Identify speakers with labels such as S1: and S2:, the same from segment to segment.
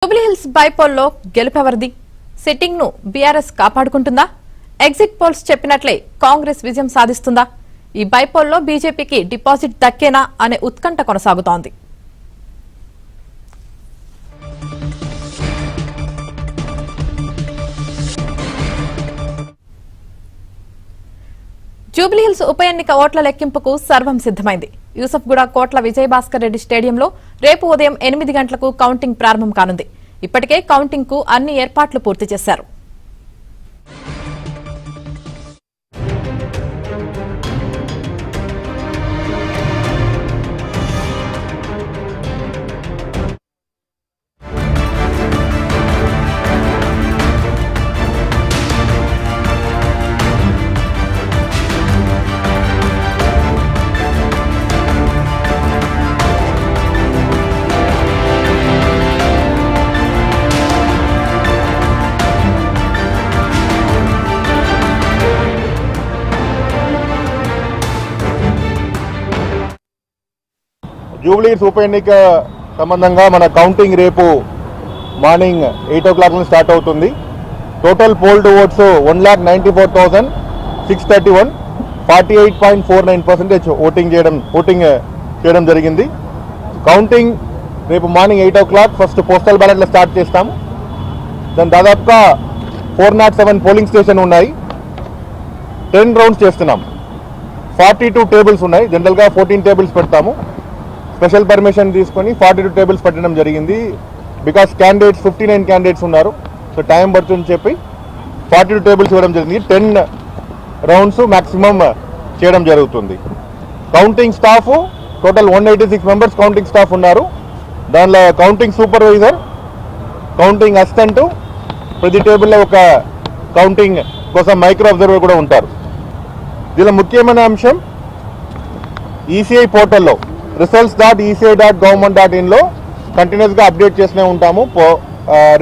S1: Jubilee Hills బైపోల్లో గెలుపెవరిది? Sitting ను బీఆర్ఎస్ కాపాడుకుంటుందా? ఎగ్జిట్ పోల్స్ చెప్పినట్లే కాంగ్రెస్ విజయం సాధిస్తుందా? ఈ బైపోల్లో బీజేపీకి డిపాజిట్ దక్కేనా అనే ఉత్కంఠ కొనసాగుతోంది. జూబ్లీ హిల్స్ ఉప ఎన్నిక ఓట్ల లెక్కింపుకు సర్వం సిద్దమైంది. యూసఫ్గూడ కోట్ల విజయభాస్కర్ రెడ్డి స్టేడియంలో రేపు ఉదయం 8 గంటలకు కౌంటింగ్ ప్రారంభం కానుంది. ఇప్పటికే కౌంటింగ్ కు అన్ని ఏర్పాట్లు పూర్తి చేశారు.
S2: జూబ్లీ హిల్స్ ఉప ఎన్నిక సంబంధంగా మన కౌంటింగ్ రేపు మార్నింగ్ 8 o'clock నుంచి స్టార్ట్ అవుతుంది. టోటల్ పోల్డ్ ఓట్స్ 1,94,631, 48.49% ఓటింగ్ చేయడం జరిగింది. కౌంటింగ్ రేపు మార్నింగ్ 8 o'clock ఫస్ట్ పోస్టల్ బ్యాలెట్లో స్టార్ట్ చేస్తాము. దాని దాదాపుగా 407 పోలింగ్ స్టేషన్ ఉన్నాయి. 10 రౌండ్స్ చేస్తున్నాం. 42 టేబుల్స్ ఉన్నాయి. జనరల్గా 14 టేబుల్స్ పెడతాము. స్పెషల్ పర్మిషన్ తీసుకొని 42 టేబుల్స్ పెట్టడం జరిగింది. బికాస్ క్యాండిడేట్స్ 59 క్యాండిడేట్స్ ఉన్నారు, సో టైం పడుతుందని చెప్పి 42 టేబుల్స్ ఇవ్వడం జరిగింది. 10 రౌండ్స్ మ్యాక్సిమం చేయడం జరుగుతుంది. Counting staff total 186 members counting staff ఉన్నారు. దానిలో కౌంటింగ్ సూపర్వైజర్, కౌంటింగ్ అసిస్టెంట్, ప్రతి టేబుల్లో ఒక కౌంటింగ్ కోసం మైక్రో అబ్జర్వర్ కూడా ఉంటారు. దీనిలో ముఖ్యమైన అంశం ఈసీఐ పోర్టల్లో results.eci.government.in లో కంటిన్యూస్గా అప్డేట్ చేస్తూనే ఉంటాము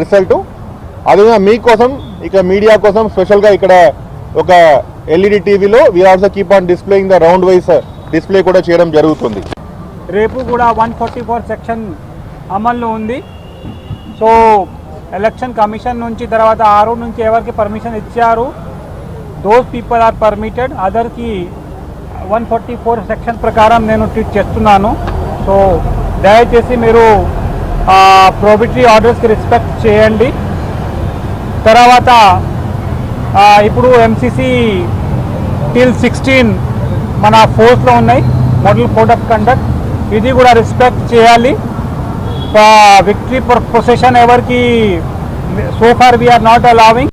S2: రిజల్ట్. అదేవిధంగా మీకోసం ఇక మీడియా కోసం స్పెషల్గా ఇక్కడ ఒక ఎల్ఈడి టీవీలో we are also keep on displaying the round wise display కూడా చేయడం జరుగుతుంది.
S3: రేపు కూడా 144 సెక్షన్ అమల్లో ఉంది. సో ఎలక్షన్ కమిషన్ నుంచి తర్వాత ఆరు నుంచి ఎవరికి పర్మిషన్ ఇచ్చారు, దోస్ పీపుల్ ఆర్ పర్మిటెడ్. అదర్కి 144 సెక్షన్ ప్రకారం నేను ట్రీట్ చేస్తున్నాను. సో దయచేసి మీరు ప్రోబిటరీ ఆర్డర్స్కి రెస్పెక్ట్ చేయండి. తర్వాత ఇప్పుడు ఎంసీసీ టిల్ 16 మన ఫోర్స్లో ఉన్నాయి, మోడల్ కోడ్ ఆఫ్ కండక్ట్. ఇది కూడా రెస్పెక్ట్ చేయాలి. విక్టరీ పొజిషన్ ఎవరికి so far we are not allowing.